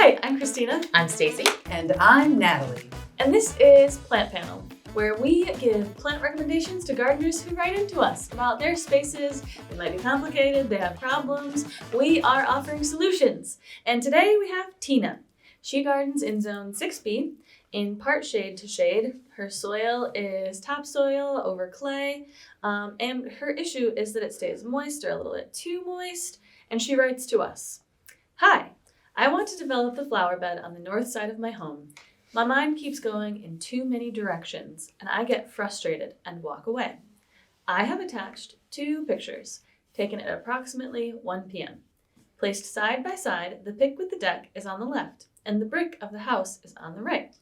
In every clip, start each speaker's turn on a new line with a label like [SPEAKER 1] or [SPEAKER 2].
[SPEAKER 1] Hi, I'm Christina.
[SPEAKER 2] I'm Stacey.
[SPEAKER 3] And I'm Natalie.
[SPEAKER 1] And this is Plant Panel, where we give plant recommendations to gardeners who write into us about their spaces. They might be complicated, they have problems. We are offering solutions. And today we have Teena. She gardens in zone 6B in part shade to shade. Her soil is topsoil over clay, and her issue is that it stays moist or a little bit too moist, and she writes to us. Hi, I want to develop the flower bed on the north side of my home. My mind keeps going in too many directions, and I get frustrated and walk away. I have attached 2 pictures, taken at approximately 1 p.m. Placed side by side, the pic with the deck is on the left, and the brick of the house is on the right.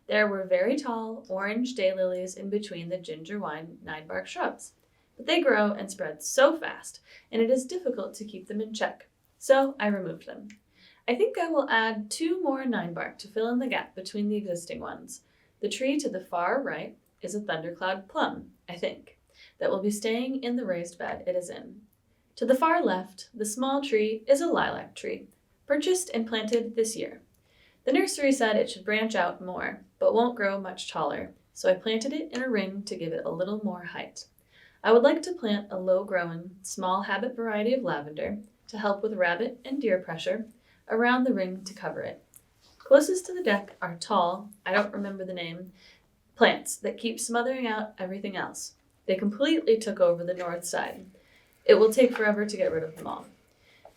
[SPEAKER 1] There were very tall orange daylilies in between the ginger wine Ninebark shrubs, but they grow and spread so fast, and it is difficult to keep them in check, so I removed them. I think I will add 2 more Ninebark to fill in the gap between the existing ones. The tree to the far right is a Thundercloud Plum, I think, that will be staying in the raised bed it is in. To the far left, the small tree is a lilac tree, purchased and planted this year. The nursery said it should branch out more, but won't grow much taller, so I planted it in a ring to give it a little more height. I would like to plant a low-growing, small habit variety of lavender to help with rabbit and deer pressure around the ring to cover it. Closest to the deck are tall, I don't remember the name, plants that keep smothering out everything else. They completely took over the north side. It will take forever to get rid of them all.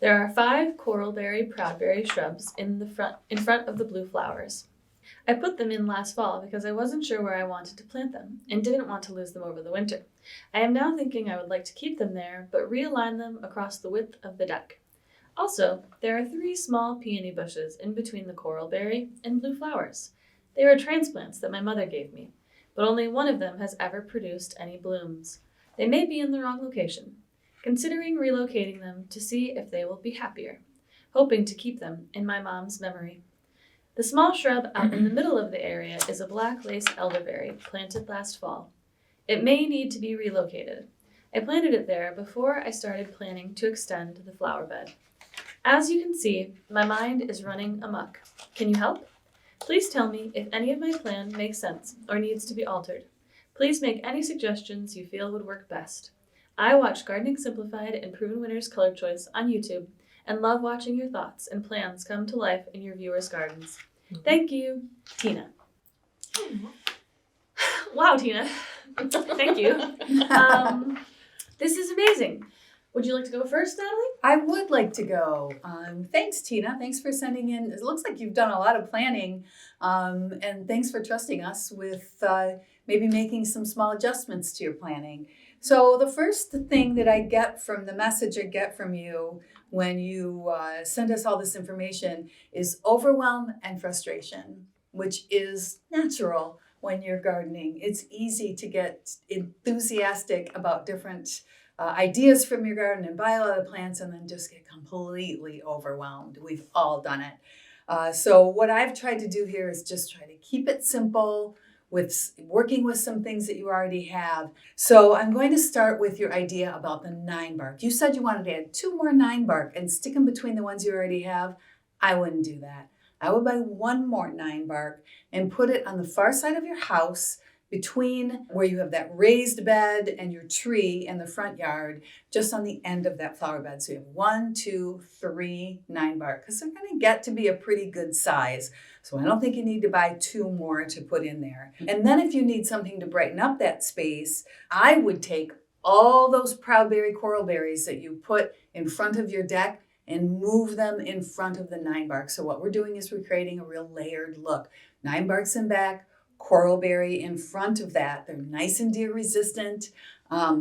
[SPEAKER 1] There are 5 coralberry proudberry shrubs in front of the blue flowers. I put them in last fall because I wasn't sure where I wanted to plant them and didn't want to lose them over the winter. I am now thinking I would like to keep them there, but realign them across the width of the deck. Also, there are 3 small peony bushes in between the coralberry and blue flowers. They were transplants that my mother gave me, but only one of them has ever produced any blooms. They may be in the wrong location. Considering relocating them to see if they will be happier, hoping to keep them in my mom's memory. The small shrub out in the middle of the area is a black lace elderberry planted last fall. It may need to be relocated. I planted it there before I started planning to extend the flower bed. As you can see, my mind is running amok. Can you help? Please tell me if any of my plan makes sense or needs to be altered. Please make any suggestions you feel would work best. I watch Gardening Simplified and Proven Winners Color Choice on YouTube and love watching your thoughts and plans come to life in your viewers' gardens. Thank you, Teena. Wow, Teena. Thank you. This is amazing. Would you like to go first, Natalie?
[SPEAKER 3] I would like to go. Thanks, Teena. Thanks for sending in. It looks like you've done a lot of planning, and thanks for trusting us with maybe making some small adjustments to your planning. So the first thing that I get from the message I get from you when you send us all this information is overwhelm and frustration, which is natural when you're gardening. It's easy to get enthusiastic about different ideas from your garden and buy a lot of plants and then just get completely overwhelmed. We've all done it. So what I've tried to do here is just try to keep it simple, with working with some things that you already have. So I'm going to start with your idea about the Ninebark. You said you wanted to add 2 more Ninebark and stick them between the ones you already have. I wouldn't do that. I would buy 1 more Ninebark and put it on the far side of your house between where you have that raised bed and your tree in the front yard, just on the end of that flower bed. So you have 1, 2, 3 Ninebark, because they're going to get to be a pretty good size. So I don't think you need to buy 2 more to put in there. And then if you need something to brighten up that space, I would take all those proudberry coralberries that you put in front of your deck and move them in front of the Ninebark. So what we're doing is we're creating a real layered look. Ninebarks in back, coralberry in front of that. They're nice and deer resistant.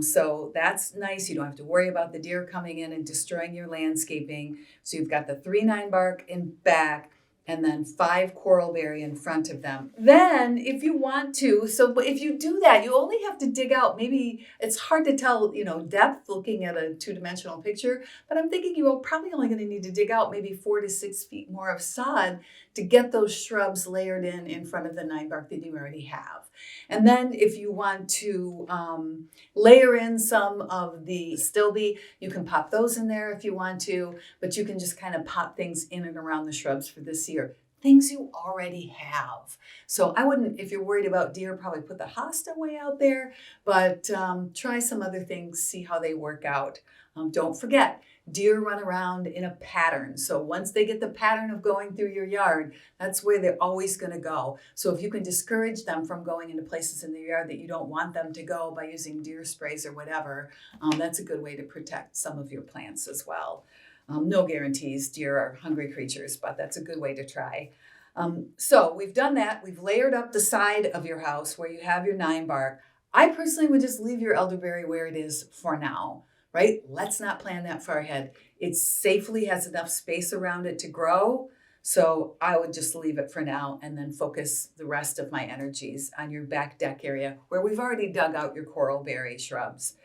[SPEAKER 3] So that's nice. You don't have to worry about the deer coming in and destroying your landscaping. So you've got the 3 Ninebark in back and then 5 coralberry in front of them. Then if you want to, but if you do that, you only have to dig out, maybe it's hard to tell, depth looking at a 2-dimensional picture, but I'm thinking you're probably only going to need to dig out maybe 4 to 6 feet more of sod to get those shrubs layered in front of the Ninebark that you already have. And then if you want to layer in some of the stilby, you can pop those in there if you want to, but you can just kind of pop things in and around the shrubs for this year. Things you already have. So I wouldn't, if you're worried about deer, probably put the hosta way out there, but try some other things, see how they work out. Don't forget, deer run around in a pattern. So once they get the pattern of going through your yard, that's where they're always going to go. So if you can discourage them from going into places in the yard that you don't want them to go by using deer sprays or whatever, that's a good way to protect some of your plants as well. No guarantees, deer are hungry creatures, but that's a good way to try. So we've done that. We've layered up the side of your house where you have your 9-bark. I personally would just leave your elderberry where it is for now, right? Let's not plan that far ahead. It safely has enough space around it to grow. So I would just leave it for now and then focus the rest of my energies on your back deck area where we've already dug out your coralberry shrubs.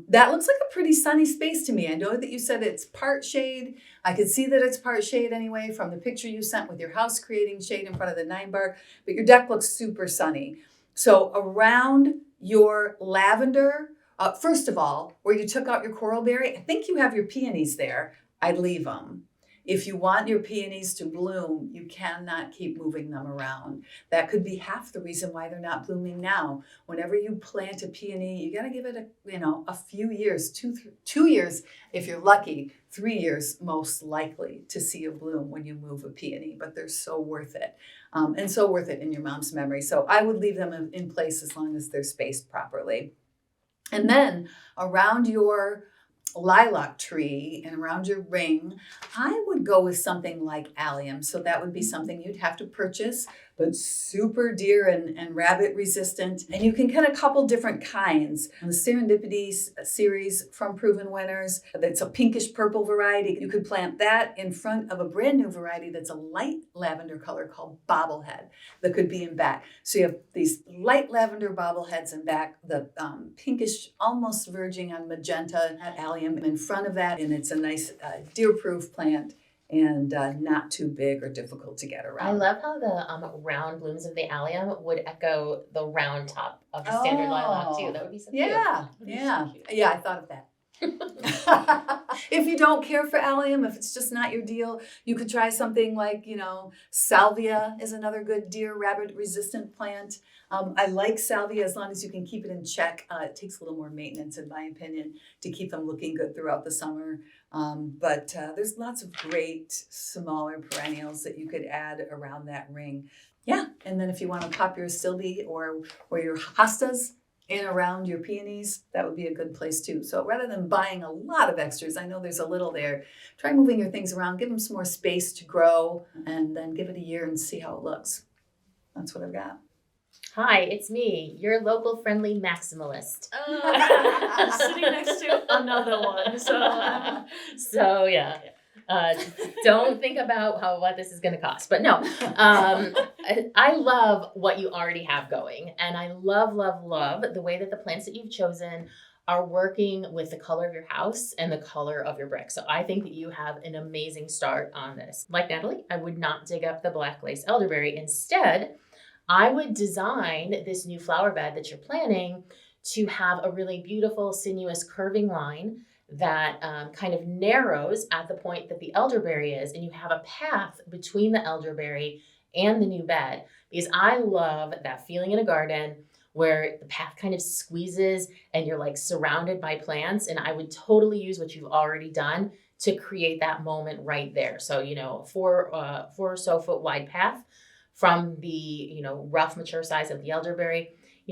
[SPEAKER 3] That looks like a pretty sunny space to me. I know that you said it's part shade. I could see that it's part shade anyway from the picture you sent with your house creating shade in front of the 9-bark, but your deck looks super sunny. So around your lavender, first of all, where you took out your coralberry, I think you have your peonies there. I'd leave them. If you want your peonies to bloom, you cannot keep moving them around. That could be half the reason why they're not blooming now. Whenever you plant a peony, you got to give it a few years, two years if you're lucky, 3 years most likely to see a bloom when you move a peony. But they're so worth it, and so worth it in your mom's memory. So I would leave them in place as long as they're spaced properly. And then around your lilac tree and around your ring, I would go with something like allium. So that would be something you'd have to purchase, but super deer and rabbit resistant. And you can get a couple different kinds. The Serendipity series from Proven Winners, that's a pinkish purple variety. You could plant that in front of a brand new variety that's a light lavender color called Bobblehead that could be in back. So you have these light lavender bobbleheads in back, the pinkish, almost verging on magenta allium in front of that. And it's a nice deer-proof plant and not too big or difficult to get around.
[SPEAKER 2] I love how the round blooms of the allium would echo the round top of the standard lilac too. That would be so cute.
[SPEAKER 3] Yeah, I thought of that. If you don't care for allium, if it's just not your deal, you could try something like, Salvia is another good deer rabbit resistant plant. I like salvia as long as you can keep it in check. It takes a little more maintenance, in my opinion, to keep them looking good throughout the summer. But there's lots of great smaller perennials that you could add around that ring. Yeah, and then if you want to pop your stilbe or your hostas in around your peonies, that would be a good place too. So rather than buying a lot of extras, I know there's a little there, try moving your things around, give them some more space to grow, and then give it a year and see how it looks. That's what I've got.
[SPEAKER 2] Hi, it's me, your local friendly maximalist.
[SPEAKER 1] I'm sitting next to another one.
[SPEAKER 2] So yeah. Don't think about what this is going to cost, but no, I love what you already have going, and I love the way that the plants that you've chosen are working with the color of your house and the color of your brick. So I think that you have an amazing start on this. Like Natalie, I would not dig up the black lace elderberry. Instead, I would design this new flower bed that you're planning to have a really beautiful, sinuous, curving line that kind of narrows at the point that the elderberry is, and you have a path between the elderberry and the new bed, because I love that feeling in a garden where the path kind of squeezes and you're like surrounded by plants, and I would totally use what you've already done to create that moment right there. So, 4 or so foot wide path from the, rough mature size of the elderberry,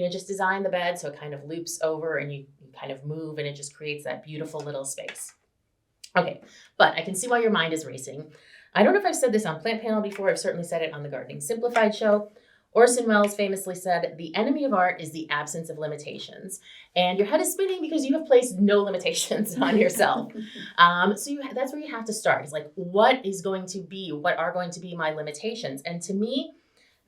[SPEAKER 2] just design the bed so it kind of loops over and you kind of move and it just creates that beautiful little space. Okay, but I can see why your mind is racing. I don't know if I've said this on Plant Panel before. I've certainly said it on the Gardening Simplified show. Orson Welles famously said, "The enemy of art is the absence of limitations." And your head is spinning because you have placed no limitations on yourself. That's where you have to start. It's like, what are going to be my limitations? And to me,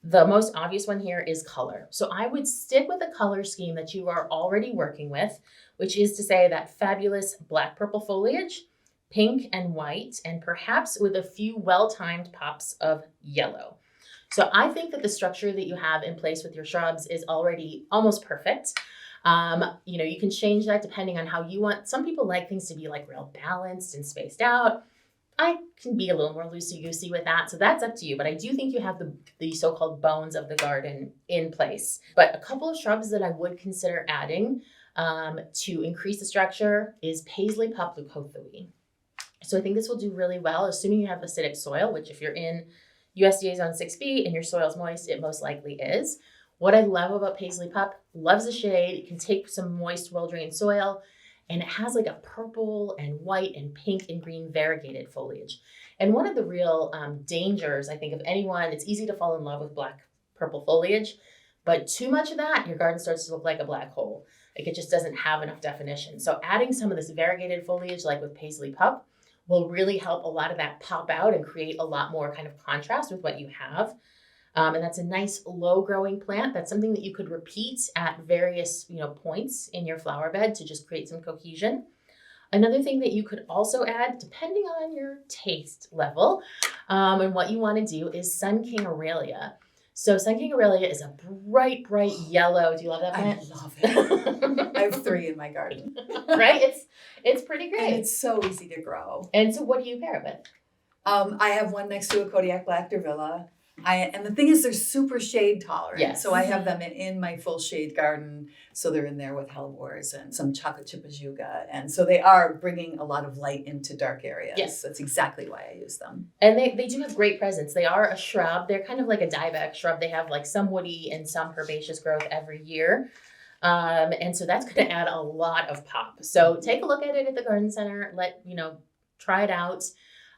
[SPEAKER 2] the most obvious one here is color. So I would stick with a color scheme that you are already working with, which is to say that fabulous black purple foliage, pink and white, and perhaps with a few well-timed pops of yellow. So I think that the structure that you have in place with your shrubs is already almost perfect. You can change that depending on how you want. Some people like things to be like real balanced and spaced out. I can be a little more loosey-goosey with that, so that's up to you. But I do think you have the so-called bones of the garden in place. But a couple of shrubs that I would consider adding to increase the structure is Paisley Pup Leucothoe. So I think this will do really well, assuming you have acidic soil, which if you're in USDA Zone 6B and your soil's moist, it most likely is. What I love about Paisley Pup, loves the shade, it can take some moist, well-drained soil, and it has like a purple and white and pink and green variegated foliage. And one of the real dangers, I think, of anyone, it's easy to fall in love with black purple foliage, but too much of that, your garden starts to look like a black hole. Like it just doesn't have enough definition. So adding some of this variegated foliage, like with Paisley Pup, will really help a lot of that pop out and create a lot more kind of contrast with what you have. And that's a nice low growing plant. That's something that you could repeat at various, points in your flower bed to just create some cohesion. Another thing that you could also add, depending on your taste level and what you want to do, is Sun King Aurelia. So Sun King Aurelia is a bright, bright yellow. Do you love that plant?
[SPEAKER 3] I love it. I have 3 in my garden.
[SPEAKER 2] Right? It's pretty great.
[SPEAKER 3] And it's so easy to grow.
[SPEAKER 2] And so what do you pair it with?
[SPEAKER 3] I have one next to a Kodiak Black Durvilla. And the thing is, they're super shade tolerant.
[SPEAKER 2] Yes.
[SPEAKER 3] So I have them in my full shade garden. So they're in there with hellebores and some chocolate Cimicifuga. And so they are bringing a lot of light into dark areas.
[SPEAKER 2] Yes.
[SPEAKER 3] That's exactly why I use them.
[SPEAKER 2] And they do have great presence. They are a shrub. They're kind of like a dieback shrub. They have like some woody and some herbaceous growth every year. And so that's going to add a lot of pop. So take a look at it at the garden center. Try it out.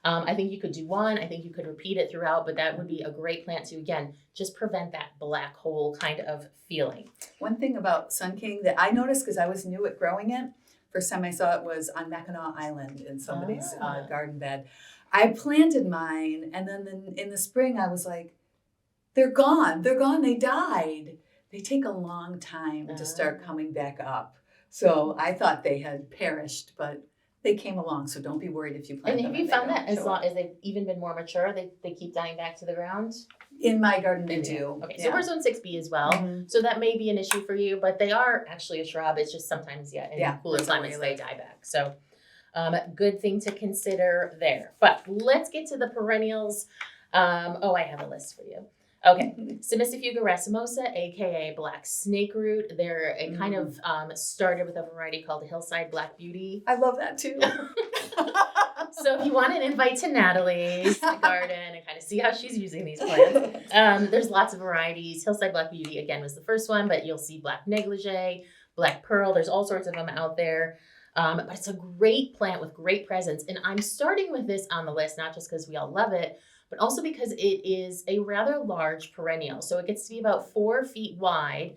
[SPEAKER 2] I think you could do one. I think you could repeat it throughout, but that would be a great plant to, again, just prevent that black hole kind of feeling.
[SPEAKER 3] One thing about Sun King that I noticed, because I was new at growing it, first time I saw it was on Mackinac Island in somebody's garden bed. I planted mine, and then in the spring I was like, they're gone, they died. They take a long time to start coming back up. So I thought they had perished, but they came along, so don't be worried if you plant them.
[SPEAKER 2] And have you found that as long as they've even been more mature, they keep dying back to the ground?
[SPEAKER 3] In my garden, they do.
[SPEAKER 2] Okay, so we're Zone 6B as well, so that may be an issue for you, but they are actually a shrub. It's just sometimes, in cooler climates, they die back. So good thing to consider there. But let's get to the perennials. I have a list for you. Okay, Cimicifuga racemosa, aka black snakeroot. They're a kind of started with a variety called Hillside Black Beauty.
[SPEAKER 3] I love that too.
[SPEAKER 2] So if you want an invite to Natalie's garden and kind of see how she's using these plants, there's lots of varieties. Hillside Black Beauty, again, was the first one, but you'll see black negligee, black pearl. There's all sorts of them out there. But it's a great plant with great presence. And I'm starting with this on the list, not just because we all love it, but also because it is a rather large perennial. So it gets to be about 4 feet wide,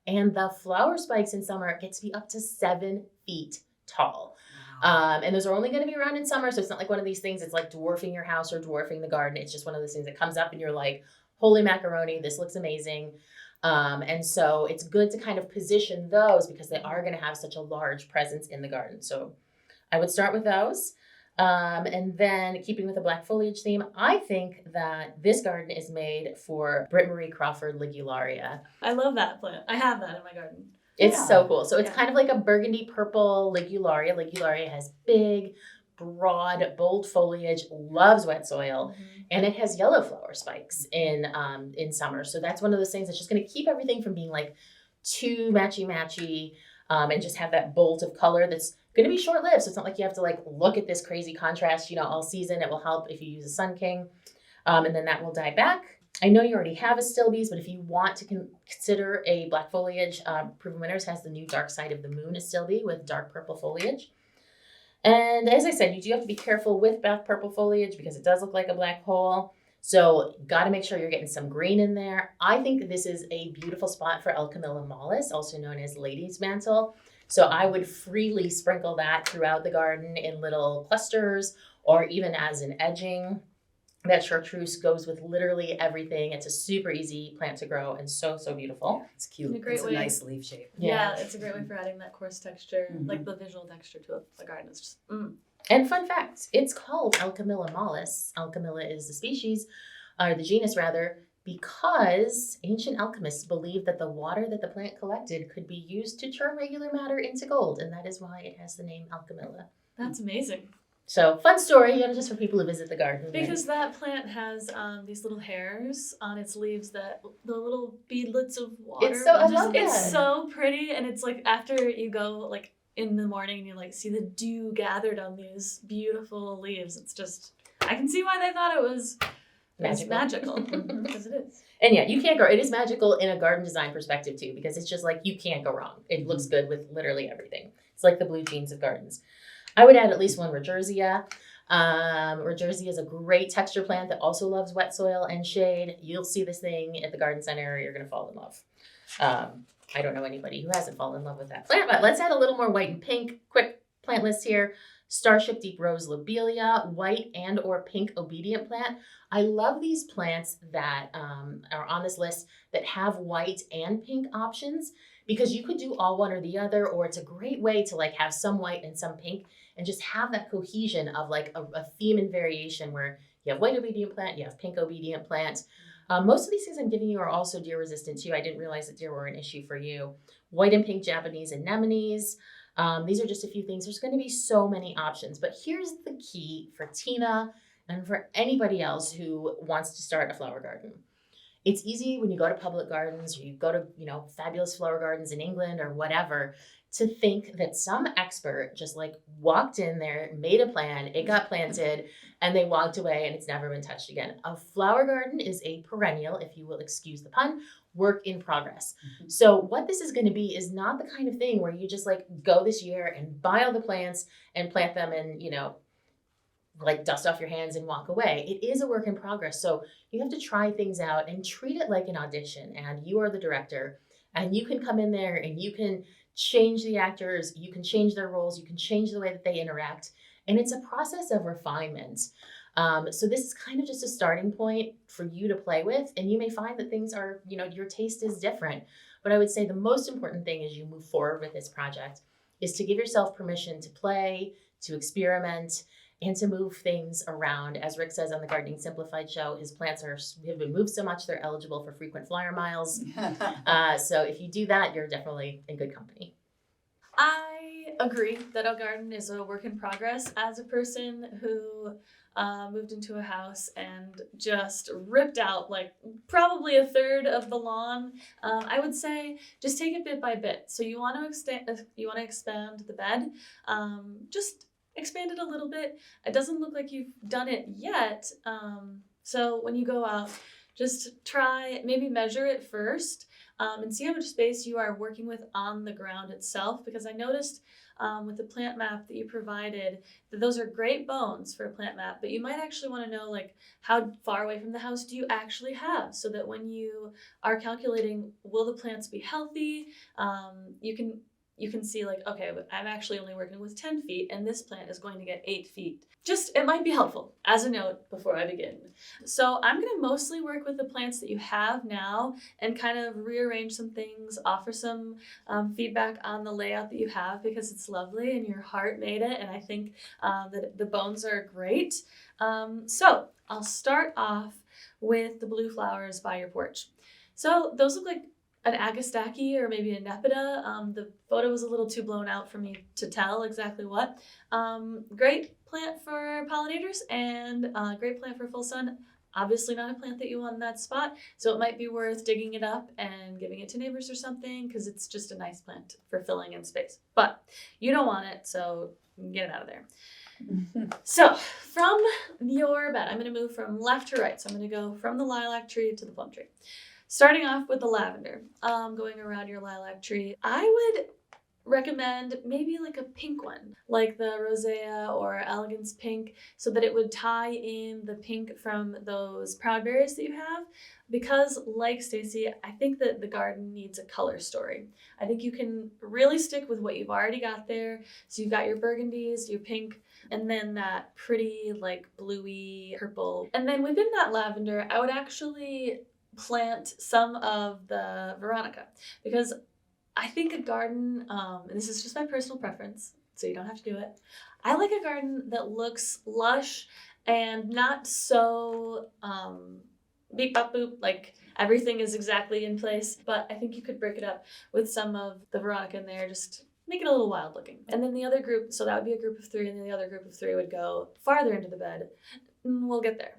[SPEAKER 2] and the flower spikes in summer get to be up to 7 feet tall. Wow. And those are only going to be around in summer, so it's not like one of these things that's like dwarfing your house or dwarfing the garden. It's just one of those things that comes up and you're like, holy macaroni, this looks amazing. And so it's good to kind of position those because they are going to have such a large presence in the garden. So I would start with those. And then keeping with the black foliage theme, I think that this garden is made for Britt-Marie-Crawford Ligularia.
[SPEAKER 1] I love that plant. I have that in my garden.
[SPEAKER 2] It's so cool. So it's kind of like a burgundy purple Ligularia. Ligularia has big, broad, bold foliage, loves wet soil, and it has yellow flower spikes in summer. So that's one of those things that's just going to keep everything from being like too matchy-matchy and just have that bolt of color that's going to be short-lived. So it's not like you have to like look at this crazy contrast, all season. It will help if you use a Sun King, and then that will die back. I know you already have Astilbes, but if you want to consider a black foliage, Proven Winners has the new Dark Side of the Moon Astilbe with dark purple foliage. And as I said, you do have to be careful with black purple foliage because it does look like a black hole. So got to make sure you're getting some green in there. I think this is a beautiful spot for Alchemilla mollis, also known as lady's mantle. So I would freely sprinkle that throughout the garden in little clusters or even as an edging. That chartreuse goes with literally everything. It's a super easy plant to grow and so, so beautiful.
[SPEAKER 3] Yeah, it's cute.
[SPEAKER 1] It's
[SPEAKER 3] a nice leaf shape.
[SPEAKER 1] Yeah, it's a great way for adding that coarse texture, like the visual texture to the garden. It's just,
[SPEAKER 2] And fun fact, it's called Alchemilla mollis. Alchemilla is the species, or the genus rather, because ancient alchemists believed that the water that the plant collected could be used to turn regular matter into gold, and that is why it has the name Alchemilla.
[SPEAKER 1] That's amazing.
[SPEAKER 2] So fun story, just for people who visit the garden.
[SPEAKER 1] Because that plant has these little hairs on its leaves, that the little beadlets of water.
[SPEAKER 2] I love that.
[SPEAKER 1] It's so pretty, and it's like after you go like in the morning and you like see the dew gathered on these beautiful leaves. It's just, I can see why they thought it was magical because it is.
[SPEAKER 2] And yeah, you can't go. It is magical in a garden design perspective too, because it's just like you can't go wrong. It looks good with literally everything. It's like the blue jeans of gardens. I would add at least one Regerzia. Regerzia is a great texture plant that also loves wet soil and shade. You'll see this thing at the garden center. You're going to fall in love. I don't know anybody who hasn't fallen in love with that plant, but let's add a little more white and pink. Quick plant list here. Starship Deep Rose Lobelia, white and or pink obedient plant. I love these plants that are on this list that have white and pink options, because you could do all one or the other, or it's a great way to like have some white and some pink and just have that cohesion of like a theme and variation where you have white obedient plant, you have pink obedient plant. Most of these things I'm giving you are also deer resistant too. I didn't realize that deer were an issue for you. White and pink Japanese anemones. These are just a few things. There's going to be so many options, but here's the key for Teena and for anybody else who wants to start a flower garden. It's easy when you go to public gardens or you go to, fabulous flower gardens in England or whatever, to think that some expert just like walked in there, made a plan, it got planted, and they walked away and it's never been touched again. A flower garden is a perennial, if you will excuse the pun, work in progress. Mm-hmm. So what this is going to be is not the kind of thing where you just like go this year and buy all the plants and plant them and, like dust off your hands and walk away. It is a work in progress. So you have to try things out and treat it like an audition, and you are the director and you can come in there and you can change the actors, you can change their roles, you can change the way that they interact. And it's a process of refinement. So this is kind of just a starting point for you to play with. And you may find that things are, your taste is different. But I would say the most important thing as you move forward with this project is to give yourself permission to play, to experiment, and to move things around. As Rick says on the Gardening Simplified show, his plants have been moved so much they're eligible for frequent flyer miles. So if you do that, you're definitely in good company.
[SPEAKER 1] I agree that a garden is a work in progress. As a person who moved into a house and just ripped out like probably a third of the lawn, I would say just take it bit by bit. So you want to expand the bed, just expand it a little bit. It doesn't look like you've done it yet. So when you go out, just try, maybe measure it first, and see how much space you are working with on the ground itself. Because I noticed with the plant map that you provided that those are great bones for a plant map, but you might actually want to know like how far away from the house do you actually have, so that when you are calculating, will the plants be healthy, you can see like, okay, I'm actually only working with 10 feet and this plant is going to get 8 feet. It might be helpful as a note before I begin. So I'm going to mostly work with the plants that you have now and kind of rearrange some things, offer some feedback on the layout that you have, because it's lovely and your heart made it. And I think that the bones are great. So I'll start off with the blue flowers by your porch. So those look like an Agastache or maybe a Nepeta. The photo was a little too blown out for me to tell exactly what. Great plant for pollinators and great plant for full sun. Obviously not a plant that you want in that spot, so it might be worth digging it up and giving it to neighbors or something, because it's just a nice plant for filling in space. But you don't want it, so get it out of there. So from your bed, I'm going to move from left to right. So I'm going to go from the lilac tree to the plum tree. Starting off with the lavender, going around your lilac tree, I would recommend maybe like a pink one, like the Rosea or Elegance Pink, so that it would tie in the pink from those proudberries that you have. Because like Stacey, I think that the garden needs a color story. I think you can really stick with what you've already got there. So you've got your burgundies, your pink, and then that pretty like bluey purple. And then within that lavender, I would actually plant some of the Veronica, because I think a garden, and this is just my personal preference, so you don't have to do it, I like a garden that looks lush and not so beep bop boop, like everything is exactly in place. But I think you could break it up with some of the Veronica in there, just make it a little wild looking. And then the other group, so that would be a group of 3, and then the other group of 3 would go farther into the bed. We'll get there.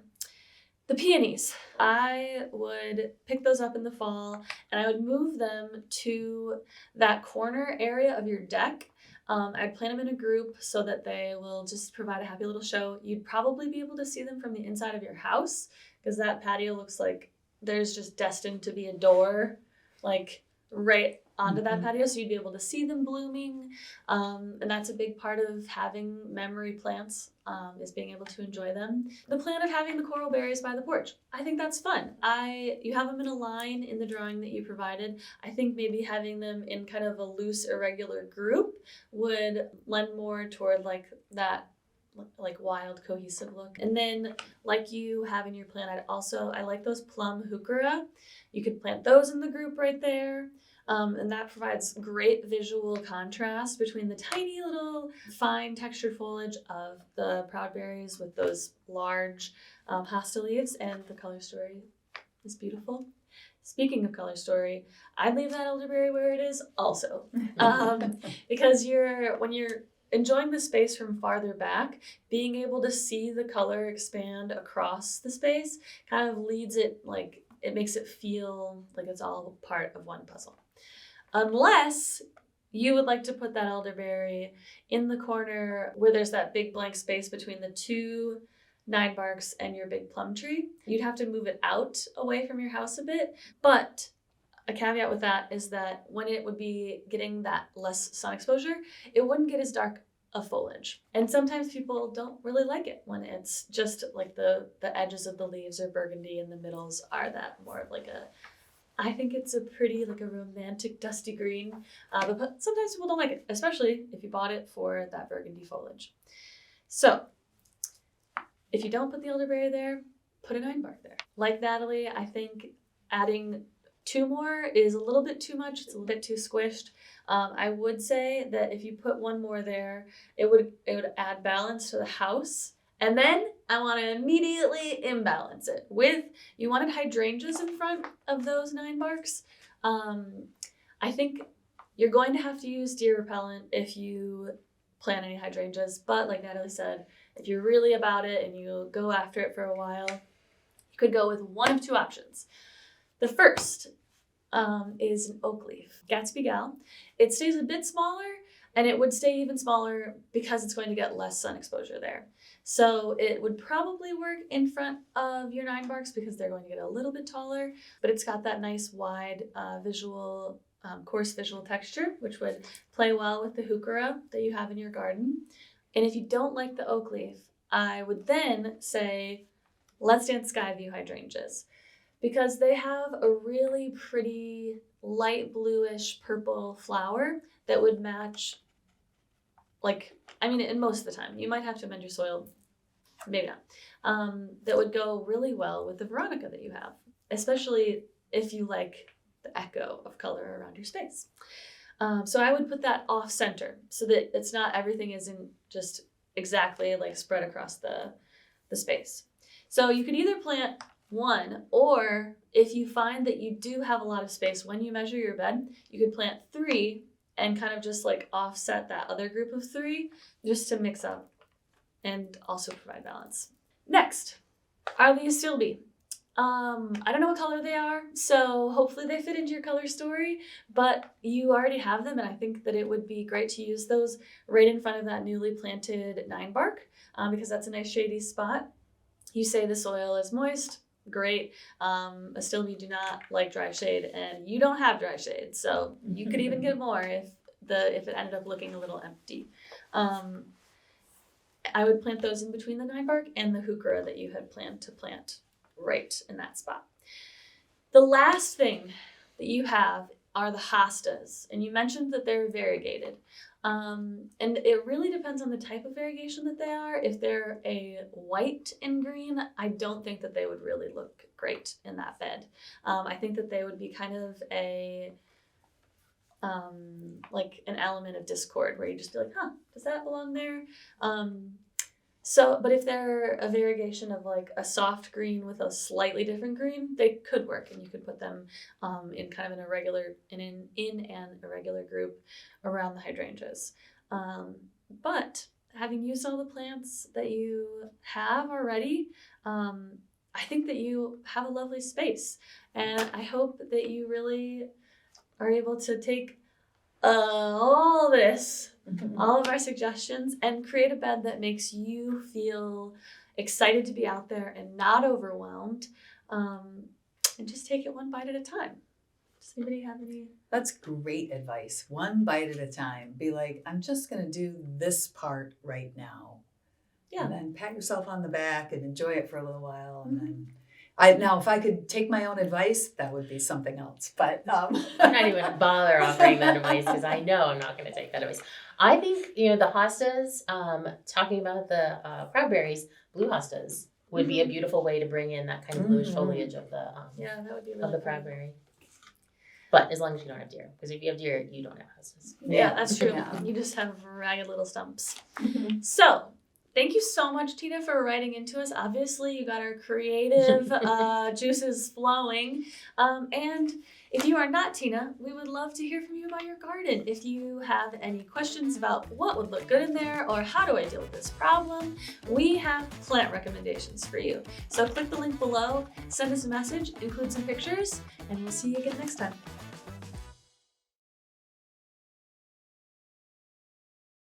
[SPEAKER 1] The peonies, I would pick those up in the fall, and I would move them to that corner area of your deck. I'd plant them in a group so that they will just provide a happy little show. You'd probably be able to see them from the inside of your house, because that patio looks like there's just destined to be a door, like right onto that patio, so you'd be able to see them blooming. And that's a big part of having memory plants, is being able to enjoy them. The plan of having the coral berries by the porch, I think that's fun. You have them in a line in the drawing that you provided. I think maybe having them in kind of a loose, irregular group would lend more toward like that like wild, cohesive look. And then like you have in your plan, I like those plum heuchera. You could plant those in the group right there. And that provides great visual contrast between the tiny little fine textured foliage of the proudberries with those large hosta leaves, and the color story is beautiful. Speaking of color story, I'd leave that elderberry where it is also, because when you're enjoying the space from farther back, being able to see the color expand across the space kind of leads it, like it makes it feel like it's all part of one puzzle. Unless you would like to put that elderberry in the corner where there's that big blank space between the 2 Ninebarks and your big plum tree. You'd have to move it out away from your house a bit. But a caveat with that is that when it would be getting that less sun exposure, it wouldn't get as dark of foliage. And sometimes people don't really like it when it's just like the edges of the leaves are burgundy and the middles are that more of like I think it's a pretty, like a romantic dusty green, but sometimes people don't like it, especially if you bought it for that burgundy foliage. So if you don't put the elderberry there, put a Ninebark there. Like Natalie, I think adding 2 more is a little bit too much. It's a little bit too squished. I would say that if you put 1 more there, it would add balance to the house. And then I want to immediately imbalance it with, you wanted hydrangeas in front of those Ninebarks. I think you're going to have to use deer repellent if you plant any hydrangeas, but like Natalie said, if you're really about it and you go after it for a while, you could go with one of 2 options. The first is an oak leaf, Gatsby Gal. It stays a bit smaller, and it would stay even smaller because it's going to get less sun exposure there. So it would probably work in front of your Ninebarks because they're going to get a little bit taller, but it's got that nice wide visual, coarse visual texture, which would play well with the heuchera that you have in your garden. And if you don't like the oak leaf, I would then say, let's dance Skyview hydrangeas, because they have a really pretty light bluish purple flower that would match, and most of the time, you might have to amend your soil, maybe not, that would go really well with the Veronica that you have, especially if you like the echo of color around your space. So I would put that off center so that it's not, everything isn't just exactly like spread across the space. So you could either plant 1, or if you find that you do have a lot of space when you measure your bed, you could plant 3 and kind of just like offset that other group of 3 just to mix up and also provide balance. Next are the Astilbe. I don't know what color they are, so hopefully they fit into your color story, but you already have them, and I think that it would be great to use those right in front of that newly planted Ninebark, because that's a nice shady spot. You say the soil is moist, great. Astilbe do not like dry shade, and you don't have dry shade, so you could even get more if it ended up looking a little empty. I would plant those in between the Ninebark and the heuchera that you had planned to plant right in that spot. The last thing that you have are the hostas, and you mentioned that they're variegated. And it really depends on the type of variegation that they are. If they're a white and green, I don't think that they would really look great in that bed. I think that they would be kind of like an element of discord where you just be like, does that belong there? So, but if they're a variegation of like a soft green with a slightly different green, they could work, and you could put them in kind of an irregular in an irregular group around the hydrangeas. But having used all the plants that you have already, I think that you have a lovely space, and I hope that you really are able to take all this, all of our suggestions, and create a bed that makes you feel excited to be out there and not overwhelmed, and just take it one bite at a time. Does anybody have any?
[SPEAKER 3] That's great advice. One bite at a time. Be like, I'm just going to do this part right now.
[SPEAKER 1] Yeah.
[SPEAKER 3] And then pat yourself on the back and enjoy it for a little while. And then, now, if I could take my own advice, that would be something else. But
[SPEAKER 2] I'm not even bother offering that advice because I know I'm not going to take that advice. I think, the hostas, talking about the crabberries, blue hostas would be a beautiful way to bring in that kind of bluish foliage of the
[SPEAKER 1] that would be really
[SPEAKER 2] of the
[SPEAKER 1] pretty.
[SPEAKER 2] crabberry. But as long as you don't have deer, because if you have deer, you don't have hostas.
[SPEAKER 1] Yeah, that's true.
[SPEAKER 3] Yeah.
[SPEAKER 1] You just have ragged little stumps. So, thank you so much, Teena, for writing into us. Obviously, you got our creative juices flowing. And if you are not Teena, we would love to hear from you about your garden. If you have any questions about what would look good in there or how do I deal with this problem, we have plant recommendations for you. So click the link below, send us a message, include some pictures, and we'll see you again next time.